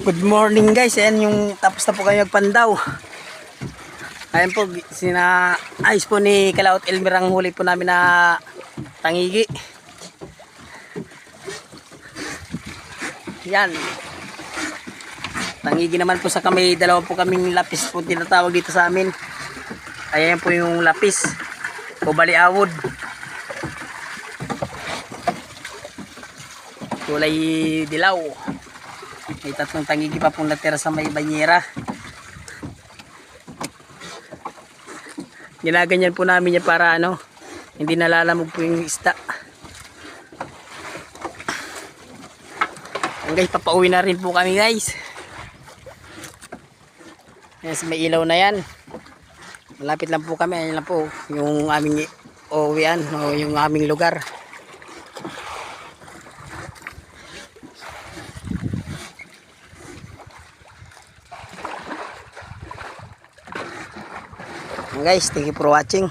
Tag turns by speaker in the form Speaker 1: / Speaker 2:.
Speaker 1: Good morning guys, ayan yung tapos na po kayo magpandaw. Ayan po, ayos po ni Kalaot Elmer ang huli po namin na tangigi. Yan. Tangigi naman po sa kami, dalawa po kaming lapis po tinatawag dito sa amin. Ayan po yung lapis o baliawod. Kulay dilaw. May tatlong tangigi pa pong natira sa may banyera. Ginaganyan po namin yan para hindi nalalamog po yung isda. Guys, papauwi na rin po kami guys. Yan, may ilaw na yan. Malapit lang po kami. Ayan lang po yung aming uwian o yung aming lugar. Guys, thank you for watching.